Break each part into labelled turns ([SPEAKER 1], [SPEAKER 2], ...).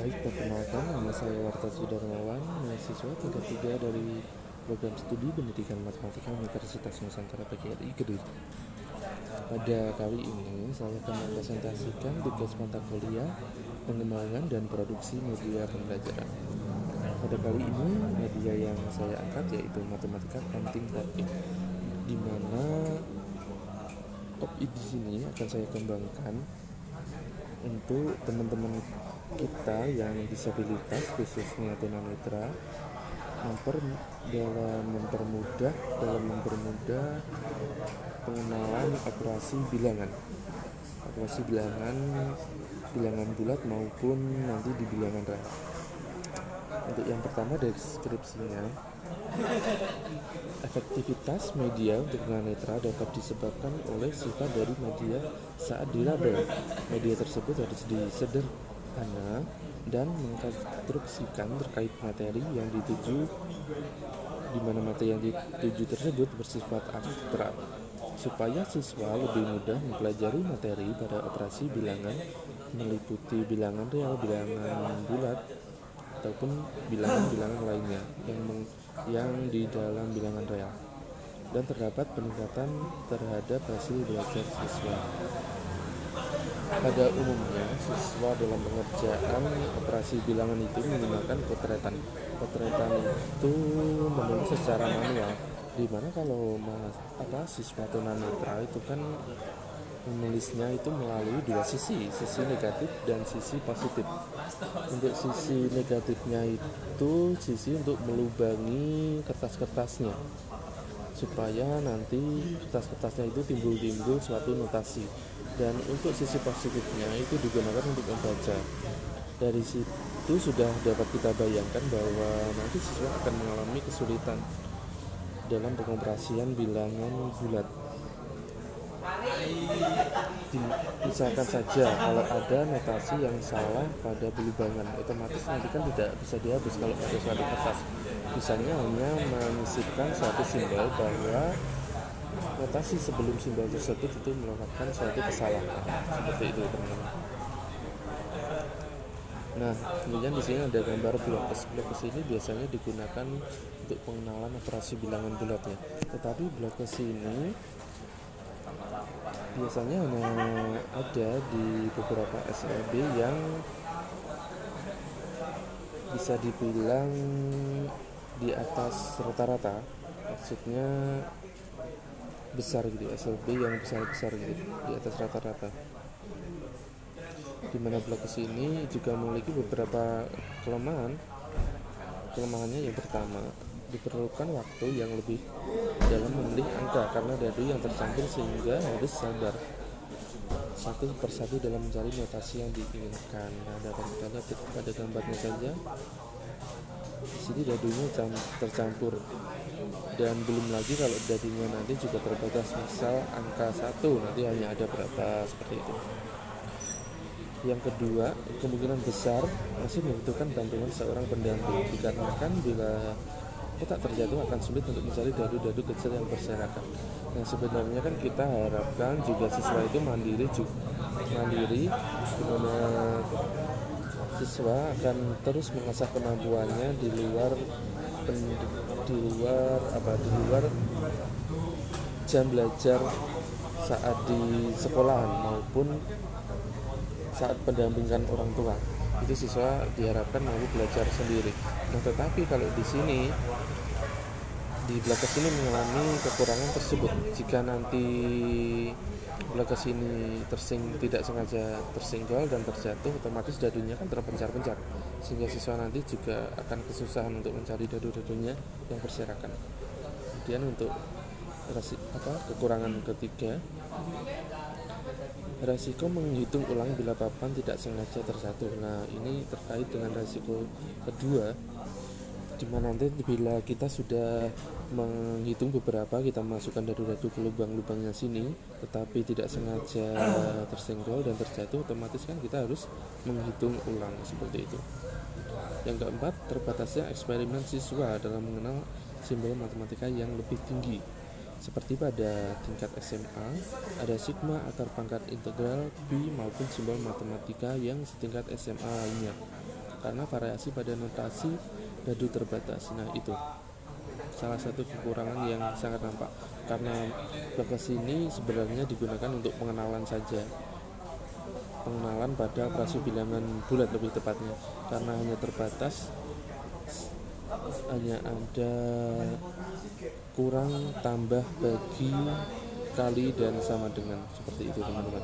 [SPEAKER 1] Baik, perkenalkan nama saya Warta Sudarmawan, mahasiswa tingkat 3 dari program studi pendidikan matematika Universitas Nusantara PGRI Kediri. Pada kali ini saya akan mempresentasikan tugas mata kuliah pengembangan dan produksi media pembelajaran. Pada kali ini media yang saya angkat yaitu matematika counting top-in, di mana top-in di sini akan saya kembangkan untuk teman-teman kita yang disabilitas khususnya tunanetra dalam mempermudah pengenalan operasi bilangan bilangan bulat maupun nanti di bilangan real. Untuk yang pertama deskripsinya, efektivitas media untuk tunanetra dapat disebabkan oleh sifat dari media saat diraba. Media tersebut harus disederhana dan mengkonstruksikan terkait materi yang dituju, di mana materi yang dituju tersebut bersifat abstrak, supaya siswa lebih mudah mempelajari materi pada operasi bilangan meliputi bilangan real, bilangan bulat, ataupun bilangan-bilangan lainnya yang di dalam bilangan real, dan terdapat peningkatan terhadap hasil belajar siswa. Pada umumnya, siswa dalam pengerjaan operasi bilangan itu menggunakan potretan. Potretan itu menulis secara manual, di mana kalau siswa tunanetra itu kan menulisnya itu melalui dua sisi negatif dan sisi positif. Untuk sisi negatifnya itu sisi untuk melubangi kertas-kertasnya, supaya nanti kertas-kertasnya itu timbul suatu notasi, dan untuk sisi positifnya itu digunakan untuk membaca. Dari situ sudah dapat kita bayangkan bahwa nanti siswa akan mengalami kesulitan dalam pengoperasian bilangan bulat. Misalkan saja kalau ada notasi yang salah pada pelubangan, otomatis nanti kan tidak bisa dihapus kalau ada suatu kertas. Misalnya hanya menyisipkan suatu simbol bahwa notasi sebelum simbol tersebut itu merupakan suatu kesalahan, seperti itu teman-teman. Nah, kemudian di sini ada gambar blokes. Blokes ini biasanya digunakan untuk pengenalan operasi bilangan bulat ya. Tetapi blokes ini biasanya hanya ada di beberapa SLB yang bisa dibilang di atas rata-rata, maksudnya besar gitu, SLB yang besar gitu, di atas rata-rata. Di mana blokes ini juga memiliki beberapa kelemahan. Kelemahannya yang pertama, diperlukan waktu yang lebih dalam memilih angka karena dadu yang tercampur, sehingga harus sabar satu persatu dalam mencari notasi yang diinginkan. Nah, dapat kita lihat pada gambarnya saja. Di sini dadunya tercampur, dan belum lagi kalau dadunya nanti juga terbatas, misal angka 1 nanti hanya ada berapa, seperti itu. Yang kedua, kemungkinan besar masih membutuhkan bantuan seorang pendamping, dikarenakan bila kotak terjatuh akan sulit untuk mencari dadu-dadu kecil yang berserakan. Nah, sebenarnya kan kita harapkan juga siswa itu mandiri, di mana siswa akan terus mengasah kemampuannya di luar jam belajar saat di sekolahan maupun saat pendampingan orang tua. Itu siswa diharapkan mampu belajar sendiri. Nah, tetapi kalau di sini di blokes ini mengalami kekurangan tersebut. Jika nanti blokes ini tidak sengaja tersenggol dan terjatuh, otomatis dadunya kan terpencar-pencar, sehingga siswa nanti juga akan kesusahan untuk mencari dadu-dadunya yang berserakan. Kemudian untuk kekurangan ketiga, resiko menghitung ulang bila papan tidak sengaja terjatuh. Nah, ini terkait dengan resiko kedua, dimana nanti bila kita sudah menghitung beberapa, kita masukkan dadu-dadu ke lubang-lubangnya sini, tetapi tidak sengaja tersenggol dan terjatuh, otomatis kan kita harus menghitung ulang, seperti itu. Yang keempat, terbatasnya eksperimen siswa dalam mengenal simbol matematika yang lebih tinggi. Seperti pada tingkat SMA, ada sigma, akar pangkat integral, pi, maupun simbol matematika yang setingkat SMA lainnya. karena variasi pada notasi dadu terbatas. Nah, itu salah satu kekurangan yang sangat nampak, karena bagas ini sebenarnya digunakan untuk pengenalan saja, pengenalan pada operasi bilangan bulat lebih tepatnya, karena hanya terbatas, hanya ada kurang, tambah, bagi, kali, dan sama dengan, seperti itu teman-teman.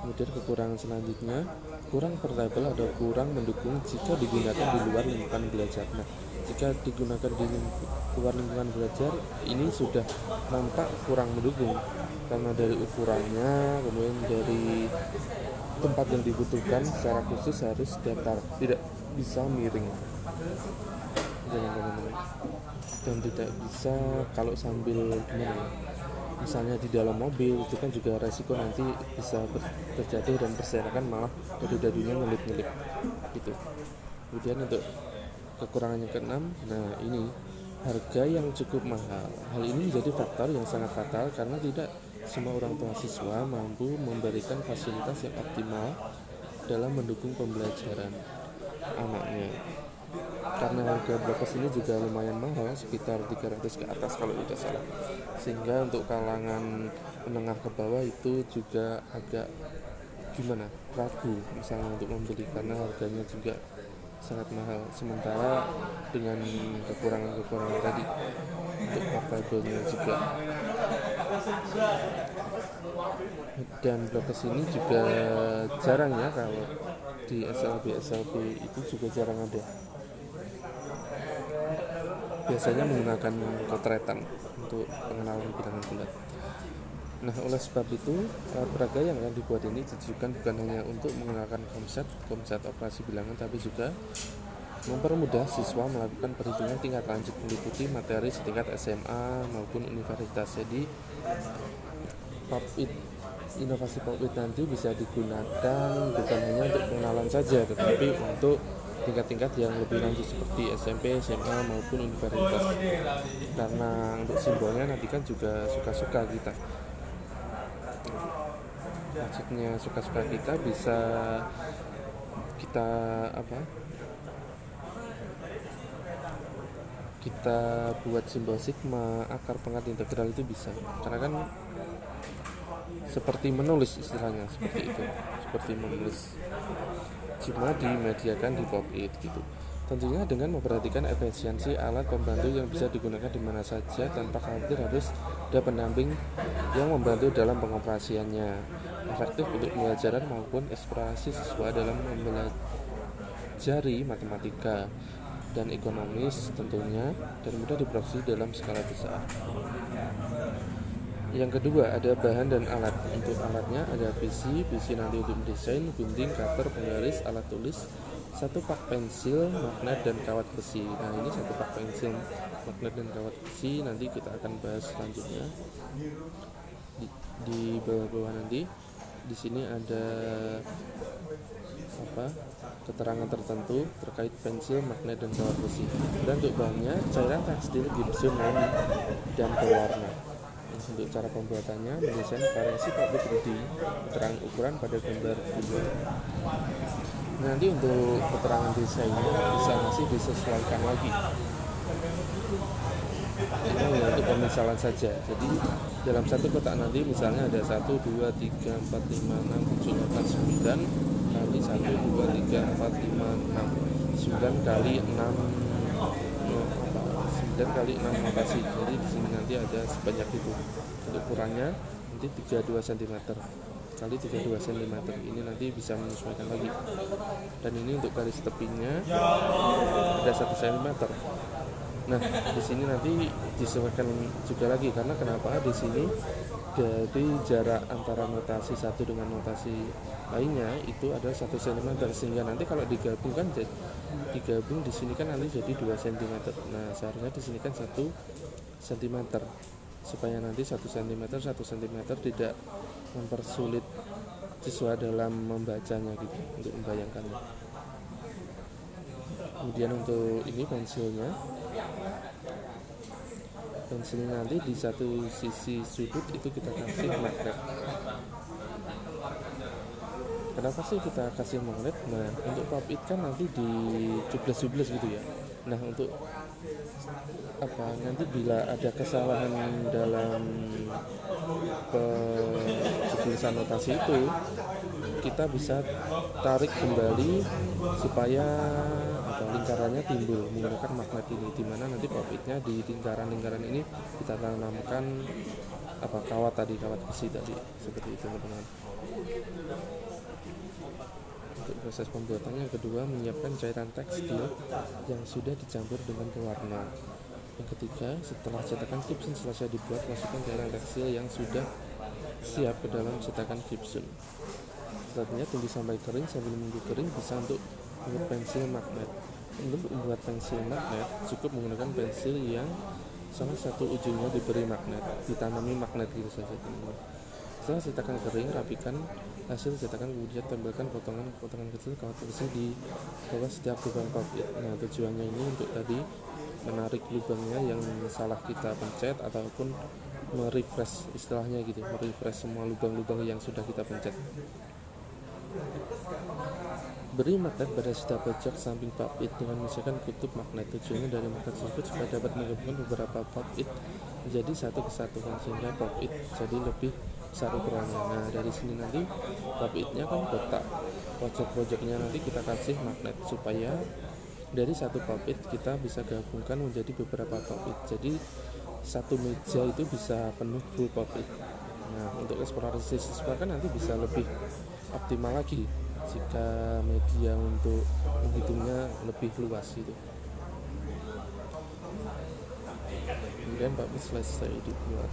[SPEAKER 1] Kemudian kekurangan selanjutnya, kurang portable atau kurang mendukung jika digunakan di luar lingkungan belajar. Nah, jika digunakan di luar lingkungan belajar, ini sudah nampak kurang mendukung, karena dari ukurannya, kemudian dari tempat yang dibutuhkan secara khusus harus datar, tidak bisa miring, dan tidak bisa kalau sambil gimana, misalnya di dalam mobil, itu kan juga resiko nanti bisa terjatuh dan berserakan, malah dadu-dadunya ngelip-ngelip gitu. Kemudian untuk kekurangan yang keenam, nah ini harga yang cukup mahal. Hal ini menjadi faktor yang sangat fatal karena tidak semua orang tua siswa mampu memberikan fasilitas yang optimal dalam mendukung pembelajaran anaknya. Karena harga bagas ini juga lumayan mahal, sekitar 300 ke atas kalau tidak salah, sehingga untuk kalangan menengah ke bawah itu juga agak gimana, ragu misalnya untuk membeli karena harganya juga sangat mahal. Sementara dengan kekurangan tadi, untuk portable-nya juga, dan bagas ini juga jarang ya, kalau di SLB itu juga jarang ada, biasanya menggunakan kotretan untuk pengenalan bilangan bulat. Nah, oleh sebab itu, alat peraga yang akan dibuat ini ditujukan bukan hanya untuk mengenalkan konsep operasi bilangan, tapi juga mempermudah siswa melakukan perhitungan tingkat lanjut meliputi materi setingkat SMA maupun universitas. Jadi inovasi POP-IT nanti bisa digunakan bukan hanya untuk pengenalan saja, tetapi untuk tingkat-tingkat yang lebih lanjut seperti SMP, SMA maupun universitas. Karena untuk simbolnya nanti kan juga suka-suka kita. Maksudnya suka-suka kita bisa kita kita buat simbol sigma, akar, pangkat, integral, itu bisa. Karena kan seperti menulis istilahnya, seperti itu, seperti menulis, cuma dimediakan di POP-IT gitu. Tentunya dengan memperhatikan efisiensi alat pembantu yang bisa digunakan di mana saja tanpa khawatir harus ada pendamping yang membantu dalam pengoperasiannya, efektif untuk pembelajaran maupun eksplorasi siswa dalam mempelajari matematika, dan ekonomis tentunya, dan mudah diproduksi dalam skala besar. Yang kedua, ada bahan dan alat. Untuk alatnya ada PC nanti untuk mendesain, gunting, cutter, penggaris, alat tulis, satu pak pensil, magnet, dan kawat besi. Nah, ini satu pak pensil, magnet, dan kawat besi nanti kita akan bahas selanjutnya di bawah-bawah. Nanti di sini ada keterangan tertentu terkait pensil, magnet, dan kawat besi. Dan untuk bahannya cairan tekstil, gipsum, dan berwarna. Untuk cara pembuatannya, mendesain variasi POP-IT 3D, keterangan ukuran pada gambar video. Nanti untuk keterangan desainnya masih disesuaikan lagi. Ini untuk pemisalan saja. Jadi dalam satu kotak nanti misalnya ada 1, 2, 3, 4, 5, 6, 7, 8, 9 kali 1, 2, 3, 4, 5, 6, 9 kali 6, 9 kali 6 notasi. Jadi di sini nanti ada sebanyak itu. Untuk ukurannya nanti 32 cm kali 32 cm. Ini nanti bisa menyesuaikan lagi. Dan ini untuk garis tepinya ada 1 cm. Nah, di sini nanti disesuaikan juga lagi, karena kenapa? Di sini dari jarak antara notasi satu dengan notasi lainnya itu ada 1 cm, sehingga nanti kalau digabung di sini kan nanti jadi 2 cm. Nah, seharusnya di sini kan 1 cm, supaya nanti 1 cm tidak mempersulit siswa dalam membacanya gitu, untuk membayangkannya. Kemudian untuk ini pensilnya nanti di satu sisi sudut itu kita kasih magnet. Kenapa sih kita kasih magnet? Nah, untuk pop it kan nanti di jublas gitu ya. Nah, untuk apa nanti bila ada kesalahan dalam penjublasan notasi itu, kita bisa tarik kembali supaya apa lingkarannya timbul menggunakan magnet ini, dimana nanti pop it-nya di lingkaran-lingkaran ini kita tanamkan apa kawat besi tadi, seperti itu teman-teman. Untuk proses pembuatannya, yang kedua menyiapkan cairan tekstil yang sudah dicampur dengan pewarna. Yang ketiga, setelah cetakan Gibson selesai dibuat, masukkan cairan tekstil yang sudah siap ke dalam cetakan Gibson. Selanjutnya tunggu sampai kering. Sambil menunggu kering bisa untuk membuat pensil magnet. Untuk membuat pensil magnet cukup menggunakan pensil yang salah satu ujungnya diberi magnet, ditanami magnet gitu saja teman-teman. Setelah cetakan kering, rapikan hasil cetakan, kemudian tempelkan potongan kecil kawat besi di bawah setiap lubang pop it. Nah, tujuannya ini untuk tadi menarik lubangnya yang salah kita pencet, ataupun merefresh istilahnya gitu, merefresh semua lubang-lubang yang sudah kita pencet. Beri magnet pada setiap pojok samping pop it dengan memisahkan kutub magnet. Tujuannya dari magnet tersebut supaya dapat menggabungkan beberapa pop it menjadi satu kesatuan, sehingga pop it jadi lebih besar ukurannya. Nah, dari sini nanti pop it-nya kan kotak, pojok-pojoknya nanti kita kasih magnet supaya dari satu pop it kita bisa gabungkan menjadi beberapa pop it. Jadi satu meja itu bisa penuh full pop it. Nah, untuk eksplorasi siswa kan nanti bisa lebih optimal lagi jika media untuk menghitungnya lebih luas gitu. Kemudian pop it selesai dibuat,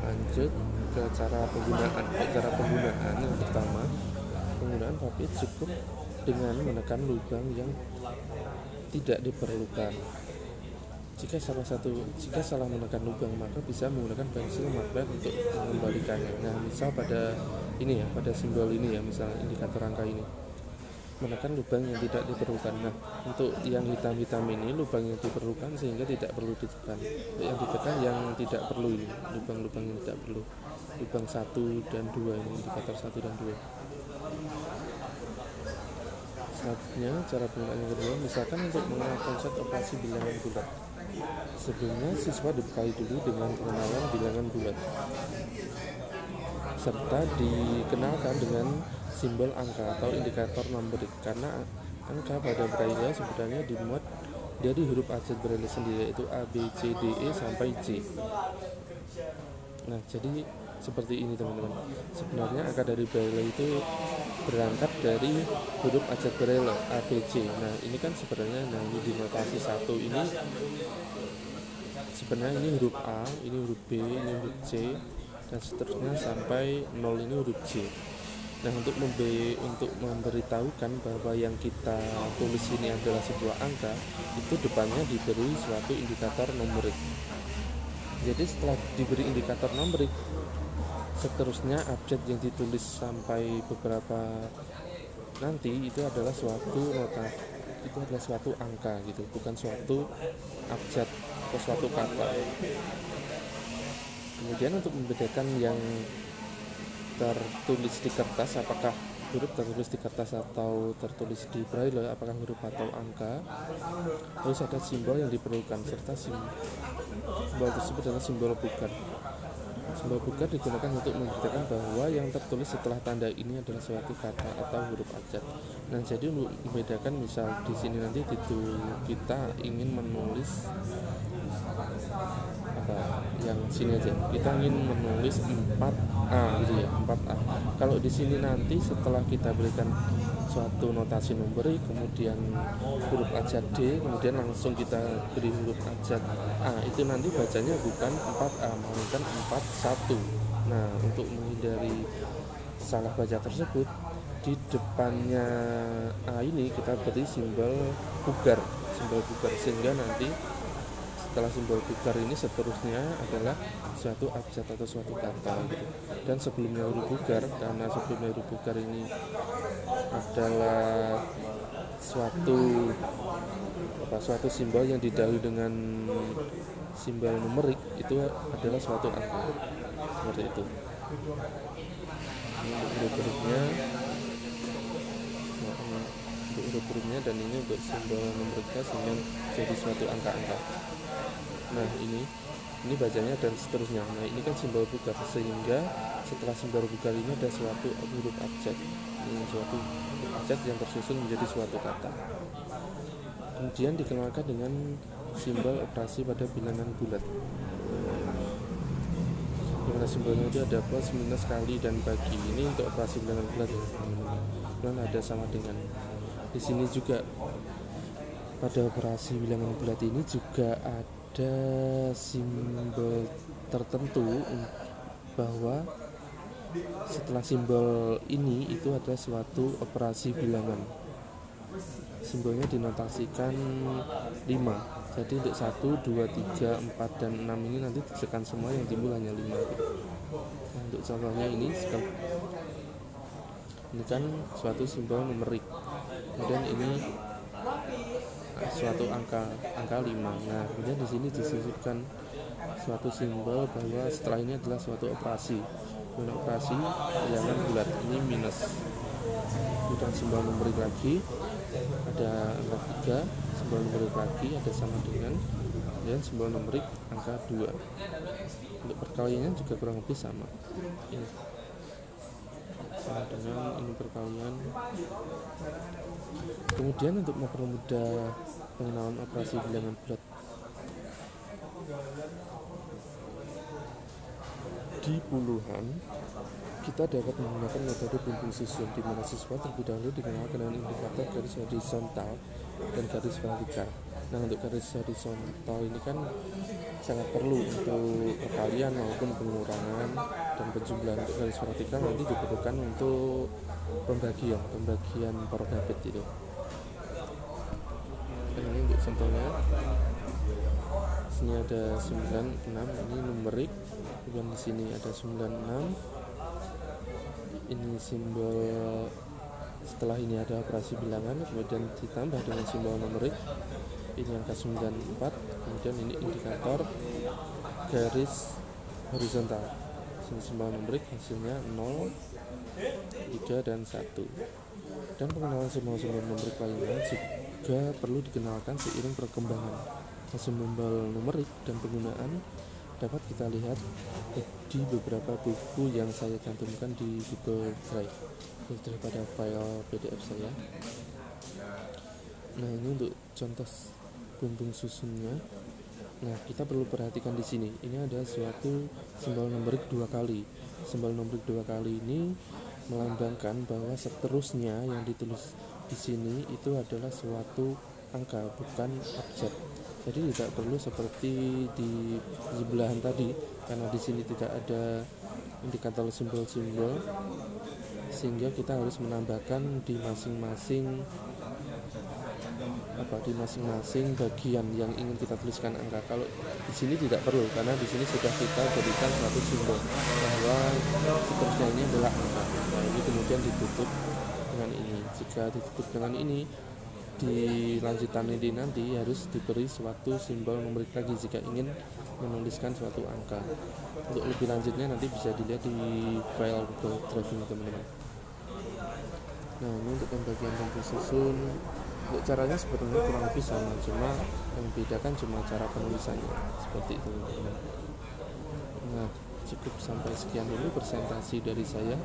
[SPEAKER 1] lanjut ke cara penggunaan. Yang pertama, penggunaan pop it cukup dengan menekan lubang yang tidak diperlukan. Jika salah menekan lubang, maka bisa menggunakan pensil magnet untuk mengembalikannya. Nah, misal pada simbol ini ya, misal indikator angka ini, menekan lubang yang tidak diperlukan. Nah, untuk yang hitam-hitam ini lubang yang diperlukan, sehingga tidak perlu ditekan. Untuk yang ditekan yang tidak perlu ini, lubang-lubang yang tidak perlu, lubang 1 dan 2 ini, indikator 1 dan 2. Selanjutnya, cara penggunaan yang kedua, misalkan untuk mengenal konsep operasi bilangan bulat. Sebelumnya, siswa dibekali dulu dengan pengenalan bilangan bulat, serta dikenalkan dengan simbol angka atau indikator numerik, karena angka pada Braille sebenarnya dimuat dari huruf abjad Braille sendiri, yaitu A, B, C, D, E sampai J. Nah, jadi seperti ini teman-teman. Sebenarnya angka dari Braille itu berangkat dari huruf abjad Braille A, B, C. Nah, ini kan sebenarnya ini di notasi 1 ini sebenarnya ini huruf A, ini huruf B, ini huruf C, dan seterusnya sampai 0 ini huruf J. Nah, untuk memberitahukan bahwa yang kita tulis ini adalah sebuah angka, itu depannya diberi suatu indikator numerik. Jadi setelah diberi indikator numerik, seterusnya abjad yang ditulis sampai beberapa nanti itu adalah suatu nota, itu adalah suatu angka gitu, bukan suatu abjad atau suatu kata. Kemudian untuk membedakan yang tertulis di kertas, apakah huruf tertulis di kertas atau tertulis di Braille, apakah huruf atau angka, terus ada simbol yang diperlukan, serta simbol tersebut adalah simbol pugar. Simbol pugar digunakan untuk memberitakan bahwa yang tertulis setelah tanda ini adalah suatu kata atau huruf abjad. Nah, jadi untuk membedakan, misal di sini nanti kita ingin menulis yang sini aja, kita ingin menulis 4A gitu ya, 4A. Kalau di sini nanti setelah kita berikan suatu notasi numerik, kemudian huruf abjad D, kemudian langsung kita beri huruf abjad A, itu nanti bacanya bukan 4A melainkan 41. Nah, untuk menghindari salah baca tersebut, di depannya A ini kita beri simbol pugar, sehingga nanti setelah simbol pugar ini seterusnya adalah suatu abjad atau suatu kata gitu. Dan sebelumnya huruf pugar, karena sebelumnya huruf pugar ini adalah suatu simbol yang didahului dengan simbol numerik, itu adalah suatu angka, seperti itu. Untuk berikutnya untuk grupnya, dan ini untuk simbol numeriknya sehingga jadi suatu angka-angka. Nah ini bacanya dan seterusnya. Nah ini kan simbol bugar, sehingga setelah simbol bugar ini ada suatu huruf abjad. Ini suatu huruf abjad yang tersusun menjadi suatu kata. Kemudian dikenalkan dengan simbol operasi pada bilangan bulat. Dimana simbolnya itu ada plus, minus, kali, dan bagi. Ini untuk operasi bilangan bulat ya teman-teman. Dan ada sama dengan di sini juga pada operasi bilangan bulat ini juga ada simbol tertentu bahwa setelah simbol ini itu ada suatu operasi bilangan. Simbolnya dinotasikan 5. Jadi untuk 1, 2, 3, 4, dan 6 ini nanti ditekan semua, yang timbul hanya 5. Nah, untuk contohnya ini kan suatu simbol numerik. Kemudian ini suatu angka 5. Nah, kemudian di sini disisipkan suatu simbol bahwa setelah ini adalah suatu operasi. Kemudian operasi bilangan bulat ini minus. Kemudian simbol numerik lagi ada angka 3, simbol numerik lagi ada sama dengan, dan simbol numerik angka 2. Untuk perkaliannya juga kurang lebih sama. Ini sama dengan ini perkalian. Kemudian untuk mempermudah pengenalan operasi bilangan bulat, di puluhan kita dapat menggunakan metode bumbung susun, di mana siswa terlebih dahulu dikenal dengan indikator garis horizontal dan garis vertikal. Nah, untuk garis horizontal ini kan sangat perlu untuk perkalian maupun pengurangan dan penjumlahan. Untuk garis vertikal nanti diperlukan untuk pembagian Parogabit itu. Dan ini untuk contohnya, sini ada 96, ini numerik. Kemudian di sini ada 96. Ini simbol, setelah ini ada operasi bilangan, kemudian ditambah dengan simbol numerik. Ini angka 94. Kemudian ini indikator garis horizontal. Sini simbol numerik, hasilnya 0, 3, dan 1. Dan pengenalan simbol-simbol numerik lainnya juga perlu dikenalkan seiring perkembangan simbol numerik, dan penggunaan dapat kita lihat di beberapa buku yang saya cantumkan di Google Drive daripada file PDF saya. Nah, ini untuk contoh bumbung susunnya. Nah, kita perlu perhatikan di sini. Ini ada suatu simbol numerik 2 kali. Simbol numerik 2 kali ini melambangkan bahwa seterusnya yang ditulis di sini itu adalah suatu angka, bukan abjad. Jadi tidak perlu seperti di sebelahan tadi, karena di sini tidak ada indikator simbol-simbol, sehingga kita harus menambahkan di masing-masing bagian yang ingin kita tuliskan angka. Kalau di sini tidak perlu, karena di sini sudah kita berikan suatu simbol bahwa seterusnya ini adalah angka. Nah, ini kemudian ditutup dengan ini. Jika ditutup dengan ini, di lanjutan ini nanti harus diberi suatu simbol numerik lagi jika ingin menuliskan suatu angka. Untuk lebih lanjutnya nanti bisa dilihat di file Google Drive teman-teman. Nah, ini untuk pembagian bumbung susun. Untuk caranya sebetulnya kurang lebih sama, cuma yang membedakan cuma cara penulisannya, seperti itu teman-teman. Nah, cukup sampai sekian dulu presentasi dari saya.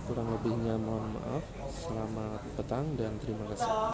[SPEAKER 1] Kurang lebihnya mohon maaf. Selamat petang dan terima kasih.